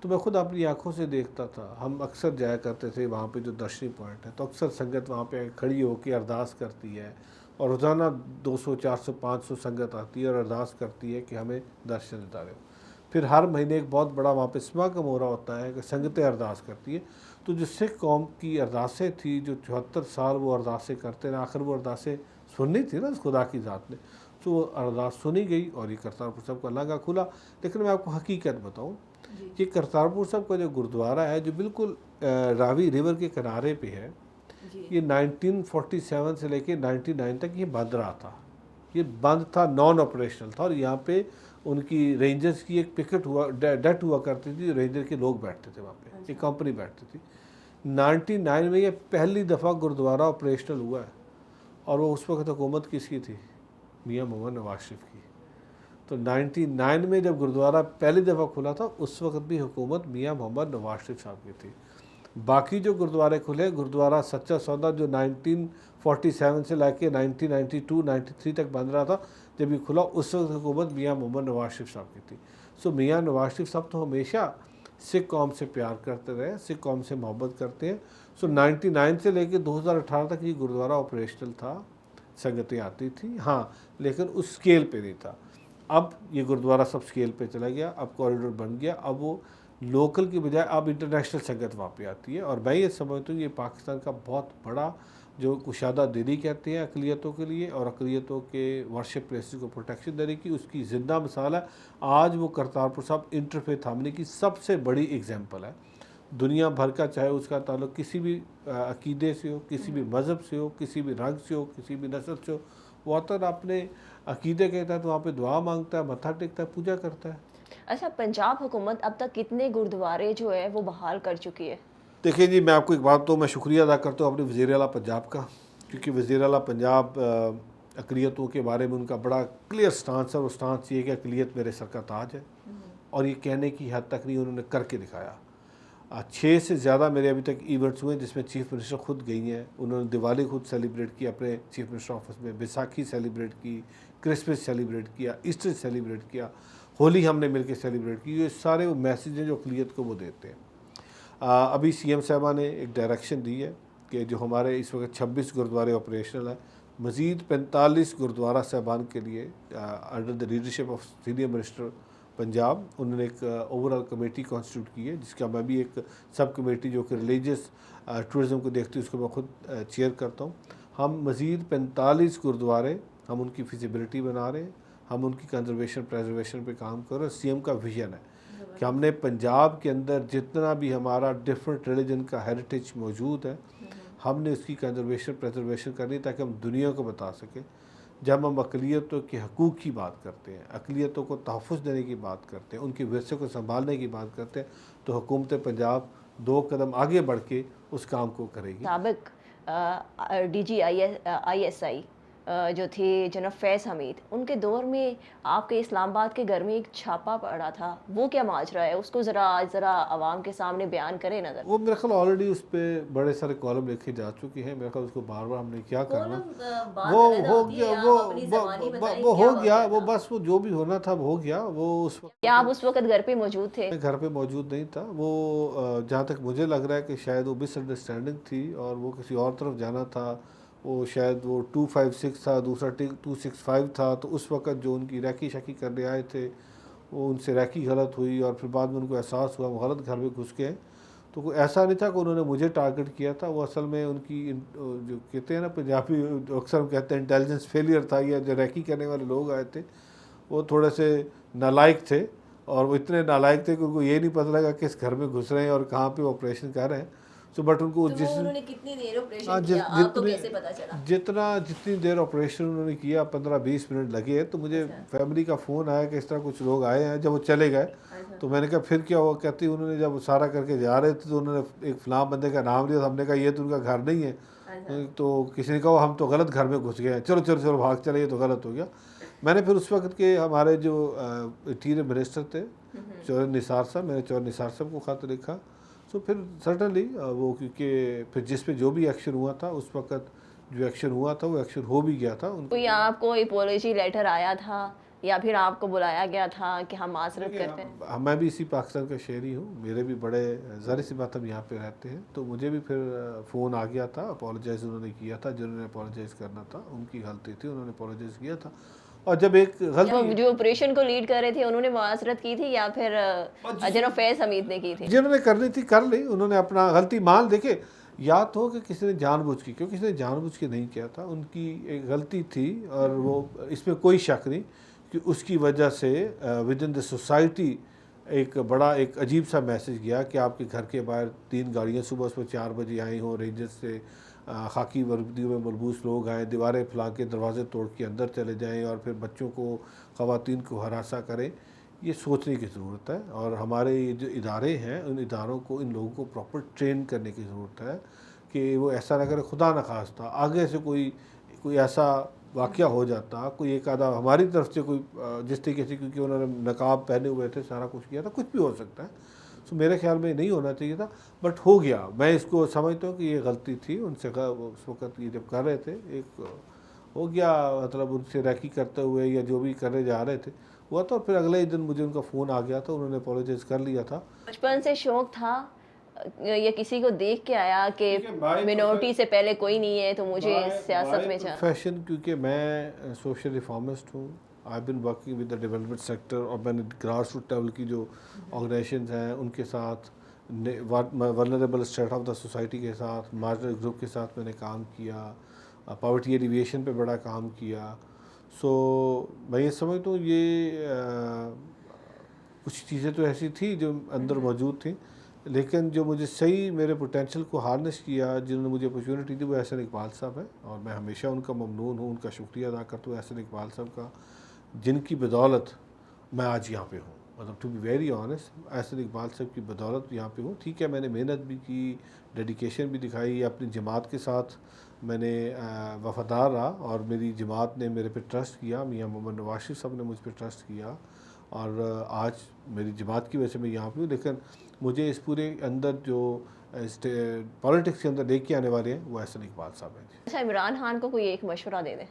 तो मैं खुद अपनी आंखों से देखता था। हम अक्सर जाया करते थे वहाँ पे जो दर्शनी पॉइंट है, तो अक्सर संगत वहाँ पे खड़ी होकर अरदास करती है और रोज़ाना 200, 400, 500 संगत आती है और अरदास करती है कि हमें दर्शन देता रहे। फिर हर महीने एक बहुत बड़ा वहाँ पे समागम हो रहा होता है कि संगतें अरदास करती है। तो जो सिख कौम की अरदासें थी, जो 74 साल वो अरदासें करते रहे, आखिर वो अरदासें सुननी थी ना खुदा की ज़ात ने, तो वो अरदास सुनी गई और ये करतारपुर साहब का लांगा खुला। लेकिन मैं आपको हकीकत बताऊँ कि करतारपुर साहब का जो गुरुद्वारा है, जो बिल्कुल रावी रिवर के किनारे पे है, ये 1947 से लेके 99 तक ये बंद रहा था। ये बंद था, नॉन ऑपरेशनल था और यहाँ पे उनकी रेंजर्स की एक पिकेट डेट हुआ करती थी, रेंजर के लोग बैठते थे वहाँ पे, एक कंपनी बैठती थी। 99 में ये पहली दफ़ा गुरुद्वारा ऑपरेशनल हुआ है और वो उस वक्त हुकूमत किसकी थी? मियाँ मोहम्मद नवाज शरीफ की। तो 99 में जब गुरुद्वारा पहली दफ़ा खुला था, उस वक्त भी हुकूमत मियाँ मोहम्मद नवाज शरीफ साहब की थी। बाकी जो गुरुद्वारे खुले, गुरुद्वारा सच्चा सौदा जो 1947 से लेके 1992, 93 तक बंद रहा था, जब ये खुला उस वक्त हुकूमत मियाँ मोहम्मद नवाज शरीफ साहब की थी। सो मियाँ नवाज शरीफ साहब तो हमेशा सिख कौम से प्यार करते रहे, सिख कौम से मोहब्बत करते हैं। सो 99 से लेके 2018 तक ये गुरुद्वारा ऑपरेशनल था, संगतें आती थी, हाँ, लेकिन उस स्केल पे नहीं था। अब ये गुरुद्वारा सब स्केल पे चला गया, अब कॉरिडोर बन गया, अब वो लोकल की बजाय अब इंटरनेशनल संगत वहाँ पे आती है। और मैं ये समझता हूँ ये पाकिस्तान का बहुत बड़ा जो कुशादा दिली कहते हैं अक़लियतों के लिए और अक़लियतों के वर्शिप प्लेसेस को प्रोटेक्शन देने की, उसकी ज़िंदा मिसाल है। आज वो करतारपुर साहब इंटरफेथ हामले की सबसे बड़ी एग्जाम्पल है। दुनिया भर का, चाहे उसका ताल्लुक किसी भी अकीदे से हो, किसी भी मज़हब से हो, किसी भी रंग से हो, किसी भी नस्ल से हो, वो आता है अपने अकीदे के तहत वहाँ पे दुआ मांगता है, मत्था टेकता है, पूजा करता है। अच्छा, पंजाब हुकूमत अब तक कितने गुरुद्वारे जो है वो बहाल कर चुकी है? देखिए जी, मैं आपको एक बात तो मैं शुक्रिया अदा करता हूँ अपने वज़ीर आला पंजाब का, क्योंकि वज़ीर आला पंजाब अक़लियतों के बारे में उनका बड़ा क्लियर स्टांस है। वो स्टांस ये कि अक़लियत मेरे सर का ताज है और ये कहने की हद तक नहीं, उन्होंने करके दिखाया। 6 से ज़्यादा मेरे अभी तक इवेंट्स हुए जिसमें चीफ़ मिनिस्टर खुद गई हैं। उन्होंने दिवाली खुद सेलिब्रेट की अपने चीफ़ मिनिस्टर ऑफिस में, बैसाखी सेलिब्रेट की, क्रिसमस सेलिब्रेट किया, ईस्टर सेलिब्रेट किया, होली हमने मिलकर सेलिब्रेट की। ये सारे वो मैसेज हैं जो अक़लियत को वो देते हैं। अभी सीएम साहबा ने एक डायरेक्शन दी है कि जो हमारे इस वक्त 26 गुरुद्वारे ऑपरेशनल है, मज़ीद 45 गुरुद्वारा साहबान के लिए under the leadership of senior minister Punjab उन्होंने एक ओवरऑल कमेटी कॉन्स्टिट्यूट की है, जिसका मैं भी एक सब कमेटी जो कि रिलीजियस टूरिज़म को देखती है उसको मैं खुद चेयर करता हूँ। हम मज़ीद 45 गुरुद्वारे हम उनकी फिजिबिलिटी बना रहे हैं, हम उनकी कंजर्वेशन प्रेजर्वेशन पे काम कर रहे हैं। सीएम का विजन है कि हमने पंजाब के अंदर जितना भी हमारा डिफरेंट रिलीजन का हेरिटेज मौजूद है, हमने उसकी कंजर्वेशन प्रेजर्वेशन करनी है ताकि हम दुनिया को बता सकें। जब हम अक़लियतों के हकूक़ की बात करते हैं, अक़लियतों को तहफ़्फ़ुज़ देने की बात करते हैं, उनके विरसे को संभालने की बात करते हैं, तो हुकूमत पंजाब 2 कदम आगे बढ़ के उस काम को करेगी। साबिक DG ISI जो थे जनाब फैज़ हमीद, उनके दौर में आपके इस्लामाबाद के घर में एक छापा पड़ा था, वो क्या माजरा है? उसको ज़रा आवाम के सामने बयान करें नज़र। वो मेरे ख्याल ऑलरेडी उस पर बड़े सारे कॉलम लिखे जा चुके हैं। मेरे ख्याल उसको बार बार हमने क्या करना, वो हो गया, वो हो गया, वो बस वो जो भी होना था वो हो गया। वो उस वक्त क्या आप उस वक्त घर पे मौजूद थे? मैं घर पे मौजूद नहीं था। वो जहाँ तक मुझे लग रहा है कि शायद वो मिसअंडरस्टैंडिंग थी और वो किसी और तरफ जाना था। वो शायद वो 256 था, दूसरा 265 था। तो उस वक्त जो उनकी रैकी शकी करने आए थे, वो उनसे रैकी गलत हुई और फिर बाद में उनको एहसास हुआ वो गलत घर में घुस गए। तो कोई ऐसा नहीं था कि उन्होंने मुझे टारगेट किया था। वो असल में उनकी जो कहते हैं ना पंजाबी, अक्सर हम कहते हैं इंटेलिजेंस फेलियर था, या जो रैकी करने वाले लोग आए थे वो थोड़े से नालायक थे। और वो इतने नालायक थे कि उनको ये नहीं पता लगा किस घर में घुस रहे हैं और कहाँ पे ऑपरेशन कर रहे हैं। सो बट उनको तो जिस उन्होंने कितनी देर ऑपरेशन किया, आपको कैसे पता चला? जितनी देर ऑपरेशन उन्होंने किया 15-20 मिनट लगे। तो मुझे फैमिली का फ़ोन आया कि इस तरह कुछ लोग आए हैं। जब वो चले गए तो मैंने कहा फिर क्या हुआ? कहती उन्होंने जब सारा करके जा रहे थे तो उन्होंने एक फ़लाँ बंदे का नाम लिया। तो हमने कहा ये तो उनका घर नहीं है। तो किसी ने कहा हम तो गलत घर में घुस गए हैं, चलो चलो चलो भाग चले, ये तो गलत हो गया। मैंने फिर उस वक्त के हमारे जो इंटीरियर मिनिस्टर थे चौधरी निसार साहब, मैंने चौधरी निसार साहब को ख़त लिखा। तो फिर सर्टनली वो, क्योंकि फिर जिस पे जो भी एक्शन हुआ था उस वक्त जो एक्शन हुआ था वो एक्शन हो भी गया था। कोई आपको अपॉलॉजी लेटर आया था या फिर आपको बुलाया गया था कि हम माजरत करते हैं? मैं भी इसी पाकिस्तान का शहरी हूँ, मेरे भी बड़े ज़ाहिर सी बात हम यहाँ पे रहते हैं। तो मुझे भी फिर फ़ोन आ गया था। अपोलोजाइज़ उन्होंने किया था, जिन्होंने अपोलोजाइज़ करना था उनकी गलती थी, उन्होंने अपोलोजाइज़ किया था। और जब एक गलती जो ऑपरेशन को लीड कर रहे थे उन्होंने माजरत की थी या फिर जनाब फैज़ हमीद ने की थी? जिन्होंने करनी थी कर ली, उन्होंने अपना गलती मान। देखे या तो कि किसी ने जानबूझ की, क्योंकि किसी ने जानबूझ के नहीं किया था, उनकी एक गलती थी और वो इसमें कोई शक नहीं कि उसकी वजह से विद इन द सोसाइटी एक बड़ा एक अजीब सा मैसेज गया कि आपके घर के बाहर 3 गाड़ियाँ सुबह 4 बजे आई हों, रेंजर्स से खाकी वर्दियों में मलबूस लोग आए, दीवारें फैला के दरवाजे तोड़ के अंदर चले जाएं और फिर बच्चों को, ख़वातीन को हरासा करें। ये सोचने की ज़रूरत है और हमारे ये जो इदारे हैं उन इदारों को, इन लोगों को प्रॉपर ट्रेन करने की ज़रूरत है कि वो ऐसा ना करें। खुदा न खास्ता आगे से कोई ऐसा वाक़या हो जाता, कोई एक आधा हमारी तरफ से कोई जिस तरीके से, क्योंकि उन्होंने नकाब पहने हुए थे, सारा कुछ किया था, कुछ भी हो सकता है। तो मेरे ख्याल में नहीं होना चाहिए था, बट हो गया। मैं इसको समझता हूँ कि ये गलती थी उनसे। उस वक्त ये जब कर रहे थे एक हो गया, मतलब उनसे रैकी करते हुए या जो भी करने जा रहे थे हुआ। तो फिर अगले ही दिन मुझे उनका फ़ोन आ गया था, उन्होंने अपोलोजाइज़ कर लिया था। बचपन से शौक था या किसी को देख के आया कि मिनोरिटी से पहले कोई नहीं है तो मुझे सियासत में जाना? प्रोफेशन, क्योंकि मैं सोशल रिफॉर्मिस्ट हूँ। I been working with the development sector और मैंने ग्रास रूट लेवल की जो ऑर्गेनाइजेशंस हैं उनके साथ, vulnerable state of the society के साथ, मार्जिनल ग्रुप के साथ मैंने काम किया, पॉवर्टी एलिविएशन पे बड़ा काम किया। सो मैं ये समझता हूँ ये कुछ चीज़ें तो ऐसी थी जो अंदर मौजूद थी, लेकिन जो मुझे सही मेरे पोटेंशियल को हार्नेस किया, जिन्होंने मुझे अपॉर्चुनिटी दी, वो एहसन इकबाल साहब है और मैं हमेशा उनका ममनून हूँ, उनका शुक्रिया अदा करता हूँ एहसन इकबाल साहब का, जिनकी बदौलत मैं आज यहाँ पे हूँ। मतलब to be very honest, Ehsan Iqbal साहब की बदौलत यहाँ पे हूँ। ठीक है, मैंने मेहनत भी की, डेडिकेशन भी दिखाई, अपनी जमात के साथ मैंने वफ़ादार रहा और मेरी जमात ने मेरे पे ट्रस्ट किया, मियाँ मोहम्मद नवाज शरीफ साहब ने मुझ पर ट्रस्ट किया और आज मेरी जमात की वजह से मैं यहाँ पे हूँ। लेकिन मुझे इस पूरे अंदर जो पॉलिटिक्स के अंदर लेके आने वाले हैं वो एहसन इकबाल साहब हैं। अच्छा, इमरान खान को कोई एक मशवरा दे दें?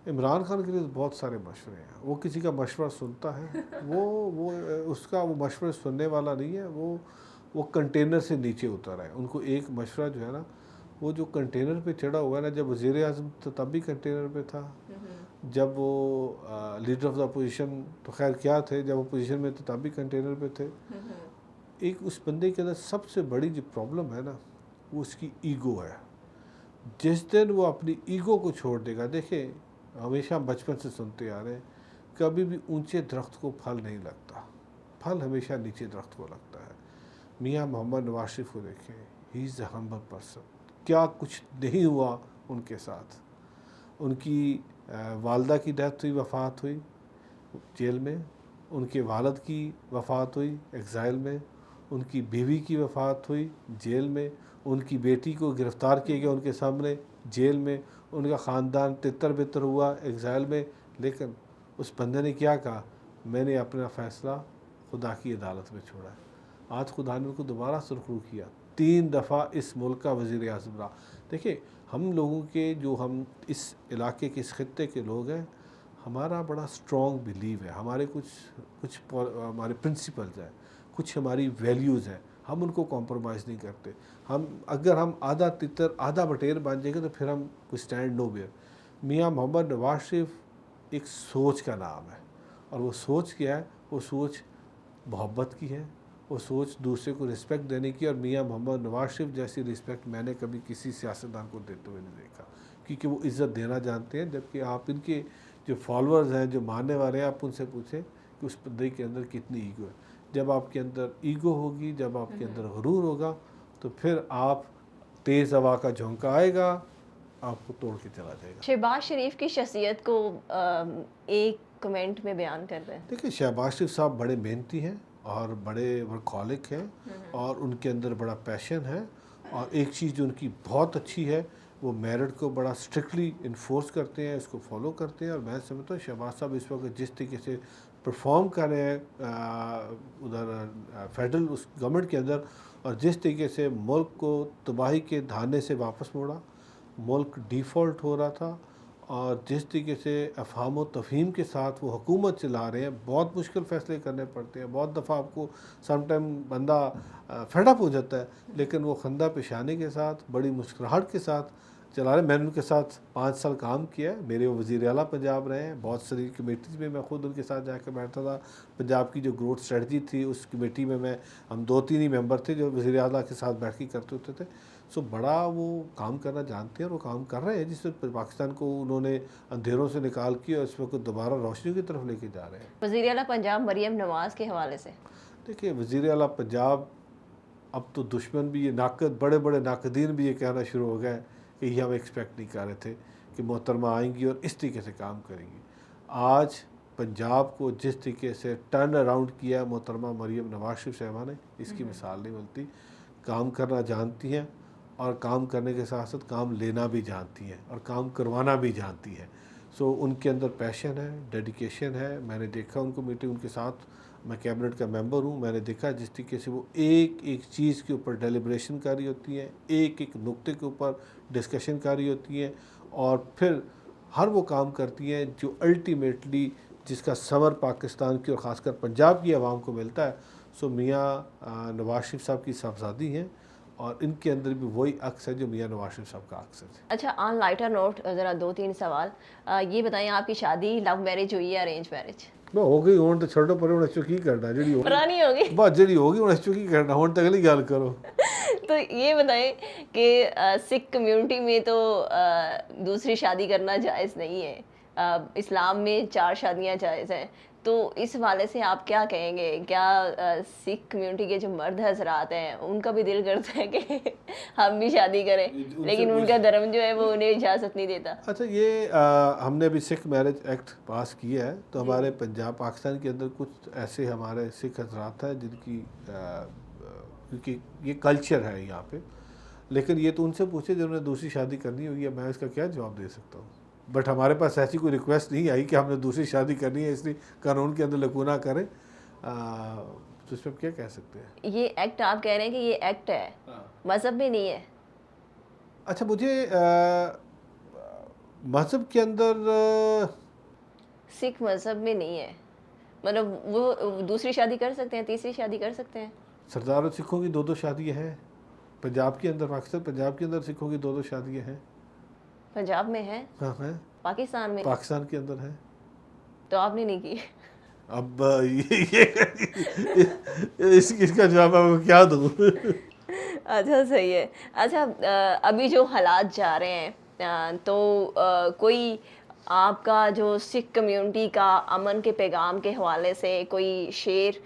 इमरान खान के लिए तो बहुत सारे मशवरे हैं। वो किसी का मशवरा सुनता है, वो उसका वो मशवरे सुनने वाला नहीं है। वो वो कंटेनर से नीचे उतर आए। उनको एक मशवरा जो है ना, वो जो कंटेनर पे चढ़ा हुआ है ना, जब वज़ीर आज़म तो तब भी कंटेनर पे था, जब वो लीडर ऑफ द अपोजिशन तो खैर क्या थे, जब अपोजिशन में थे तब भी कंटेनर पे थे। एक उस बंदे के अंदर सबसे बड़ी जो प्रॉब्लम है ना, वो उसकी ईगो है। जिस दिन वो अपनी ईगो को छोड़ देगा, देखिए हमेशा हम बचपन से सुनते आ रहे हैं, कभी भी ऊंचे दरख्त को फल नहीं लगता, फल हमेशा नीचे दरख्त को लगता है। मियाँ मोहम्मद नवाज शरीफ को देखें, he is a humble person. क्या कुछ नहीं हुआ उनके साथ। उनकी वालदा की डेथ हुई, वफ़ात हुई जेल में, उनके वालिद की वफ़ात हुई एग्ज़ाइल में, उनकी बीवी की वफ़ात हुई जेल में, उनकी बेटी को गिरफ़्तार किया गया उनके सामने जेल में, उनका ख़ानदान तितर बितर हुआ एग्ज़ाइल में। लेकिन उस बंदे ने क्या कहा, मैंने अपना फ़ैसला खुदा की अदालत में छोड़ा है। आज खुदा ने उनको दोबारा सुरखरू किया, 3 दफ़ा इस मुल्क का वज़ीर आज़म रहा। देखिए हम लोगों के, जो हम इस इलाके के, इस खित्ते के लोग हैं, हमारा बड़ा स्ट्रॉन्ग बिलीव है, हमारे कुछ हमारे प्रिंसिपल्स हैं, कुछ हमारी वैल्यूज़ हैं, हम उनको कॉम्प्रोमाइज़ नहीं करते। अगर हम आधा तितर आधा बटेर बन जाएंगे तो फिर हम कोई स्टैंड नो वेयर। मियाँ मोहम्मद नवाज शरीफ एक सोच का नाम है, और वो सोच क्या है, वो सोच मोहब्बत की है, वो सोच दूसरे को रिस्पेक्ट देने की। और मियाँ मोहम्मद नवाज शरीफ जैसी रिस्पेक्ट मैंने कभी किसी सियासतदान को देते हुए नहीं देखा, क्योंकि वो इज़्ज़त देना जानते हैं। जबकि आप इनके जो फॉलोअर्स हैं, जो मानने वाले हैं, आप उनसे पूछें कि उस बंदे के अंदर कितनी ईगो है। जब आपके अंदर ईगो होगी, जब आपके अंदर गुरूर होगा, तो फिर आप तेज़ हवा का झोंका आएगा, आपको तोड़ के चला जाएगा। शहबाज शरीफ की शख्सियत को एक कमेंट में बयान कर रहे हैं। देखिए शहबाज शरीफ साहब बड़े मेहनती हैं और बड़े वर्कहॉलिक हैं, और उनके अंदर बड़ा पैशन है। और एक चीज़ जो उनकी बहुत अच्छी है, वो मेरिट को बड़ा स्ट्रिक्टली इन्फोर्स करते हैं, इसको फॉलो करते हैं। और मैं समझता हूँ शहबाज साहब इस वक्त जिस तरीके से परफॉर्म कर रहे हैं उधर फेडरल उस गवर्नमेंट के अंदर, और जिस तरीके से मुल्क को तबाही के धाने से वापस मोड़ा, मुल्क डिफ़ॉल्ट हो रहा था, और जिस तरीके से अफ़हाम व तफ़हीम के साथ वो हुकूमत चला रहे हैं, बहुत मुश्किल फ़ैसले करने पड़ते हैं। बहुत दफ़ा आपको समटाइम बंदा फेड अप हो जाता है, लेकिन वो खंदा पेशानी के साथ, बड़ी मुस्कुराहट के साथ चला रहे हैं। मैंने उनके साथ 5 साल काम किया है, मेरे वो वज़ीर आला पंजाब रहे हैं। बहुत सारी कमेटीज़ में मैं ख़ुद उनके साथ जाकर बैठता था। पंजाब की जो ग्रोथ स्ट्रेटजी थी, उस कमेटी में हम 2-3 ही मेंबर थे जो वज़ीर आला के साथ बैठ के करते होते थे। सो बड़ा वो काम करना जानते हैं, और वो काम कर रहे हैं, जिससे पाकिस्तान को उन्होंने अंधेरों से निकाल के और इस वक्त दोबारा रोशनी की तरफ लेके जा रहे हैं। वज़ीर आला पंजाब मरियम नवाज़ के हवाले से देखिए वज़ीर आला पंजाब, अब तो दुश्मन भी, ये नाकद, बड़े बड़े नाकदीन भी ये कहना शुरू हो गए कि ये हम एक्सपेक्ट नहीं कर रहे थे कि मोहतरमा आएंगी और इस तरीके से काम करेंगी। आज पंजाब को जिस तरीके से टर्न अराउंड किया मोहतरमा मरियम नवाज शरीफ साहबा ने, इसकी मिसाल नहीं मिलती। काम करना जानती हैं, और काम करने के साथ साथ काम लेना भी जानती हैं, और काम करवाना भी जानती हैं। सो उनके अंदर पैशन है, डेडिकेशन है। मैंने देखा उनको मीटिंग, उनके साथ मैं कैबिनेट का मेंबर हूँ, मैंने देखा जिस तरीके से वो एक एक चीज़ के ऊपर डेलिब्रेशन कर रही होती हैं, एक एक नुक्ते के ऊपर डिस्कशन कर रही होती हैं, और फिर हर वो काम करती हैं जो अल्टीमेटली जिसका समर पाकिस्तान की और ख़ासकर पंजाब की आवाम को मिलता है। सो मियाँ नवाज शरीफ साहब की साहबजादी हैं, और इनके अंदर भी वही अक्स है जो मियाँ नवाज शरीफ साहब का अक्स है। अच्छा, ऑन लाइटर नोट ज़रा 2-3 सवाल ये बताएं, आपकी शादी लव मैरिज हुई है अरेंज मैरिज? मैं हो गई हूँ तो छोड़ो पर उन्हें की करना जी पुरानी होगी बस जी होगी उन्हें की करना हूँ तो अगली गल करो। तो ये बताएं कि सिख कम्युनिटी में तो दूसरी शादी करना जायज़ नहीं है, इस्लाम में 4 शादियां जायज़ हैं। तो इस हवाले से आप क्या कहेंगे? क्या सिख कम्युनिटी के जो मर्द हजरात हैं उनका भी दिल करता है कि हम भी शादी करें, लेकिन उनका धर्म जो है वो उन्हें इजाज़त नहीं देता? अच्छा, ये हमने अभी सिख मैरिज एक्ट पास किया है, तो हमारे पंजाब पाकिस्तान के अंदर कुछ ऐसे हमारे सिख हजरात हैं जिनकी क्योंकि ये कल्चर है यहाँ पे, लेकिन ये तो उनसे पूछे जिन्होंने दूसरी शादी करनी होगी, मैं इसका क्या जवाब दे सकता हूँ। बट हमारे पास ऐसी कोई रिक्वेस्ट नहीं आई कि हमने दूसरी शादी करनी है, इसलिए कानून के अंदर लकूना करें, तो इस पर क्या कह सकते हैं। ये एक्ट आप कह रहे हैं कि ये एक्ट है, मज़हब में नहीं है? अच्छा, मुझे मज़हब के अंदर सिख मज़हब में नहीं है, मतलब वो दूसरी शादी कर सकते हैं, तीसरी शादी कर सकते हैं? सरदार और सिखों की 2-2 शादियाँ हैं। पंजाब के अंदर, पाकिस्तान पंजाब के अंदर सिखों की 2-2 शादियाँ हैं। पंजाब में है, हाँ, हैं। पाकिस्तान में, पाकिस्तान के अंदर है। तो आपने नहीं की? अब इसका जवाब आपको क्या दूँ? अच्छा, सही है। अच्छा, अभी जो हालात जा रहे हैं, तो कोई आपका जो सिख कम्युनिटी का अमन के पैगाम के हवाले से कोई शेर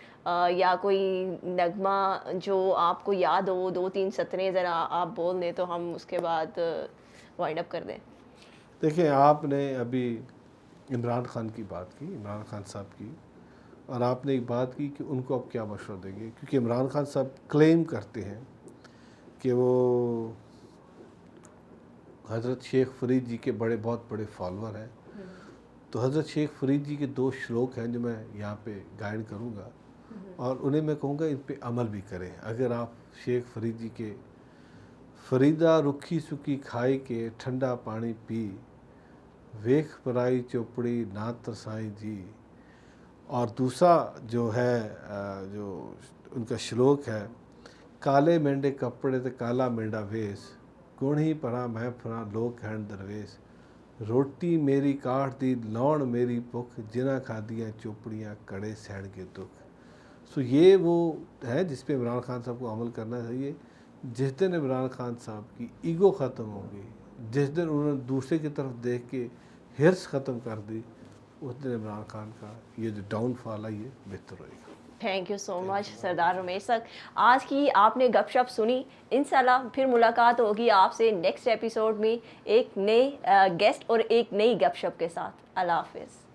या कोई नगमा जो आपको याद हो, 2-3 सतरें ज़रा आप बोल दें तो हम उसके बाद वाइंड अप कर दें। देखिए, आपने अभी इमरान खान की बात की, इमरान खान साहब की, और आपने एक बात की कि उनको अब क्या मशवरा देंगे, क्योंकि इमरान खान साहब क्लेम करते हैं कि वो हज़रत शेख फरीद जी के बहुत बड़े फॉलोअर हैं। तो हज़रत शेख फरीद जी के 2 श्लोक हैं जो मैं यहाँ पे गायन करूँगा, और उन्हें मैं कहूँगा इन पे अमल भी करें। अगर आप शेख फरीद जी के फरीदा रुखी सुखी खाई के ठंडा पानी पी, वेख पराई चोपड़ी ना तरसाई जी, और दूसरा जो है जो उनका श्लोक है, काले मेंढे कपड़े ते काला मेंढा वेश, गुण ही परा मैं फरा लोग कहण दरवेश, रोटी मेरी काठ दी लौण मेरी भुख, जिना खादियाँ चोपड़ियाँ कड़े सहण के दुख। सो ये वो है जिस पे इमरान खान साहब को अमल करना चाहिए। जिस दिन इमरान खान साहब की ईगो ख़त्म होगी, जिस दिन उन्होंने दूसरे की तरफ देख के हिर्स ख़त्म कर दी, उस दिन इमरान खान का ये जो डाउनफॉल है ये बेहतर होएगा। Thank you so much Sardar Ramesh sir, आज की आपने गपशप सुनी। इंशाल्लाह फिर मुलाकात होगी आपसे नेक्स्ट एपिसोड में एक नए गेस्ट और एक नई गपशप के साथ। अल्लाह हाफिज़।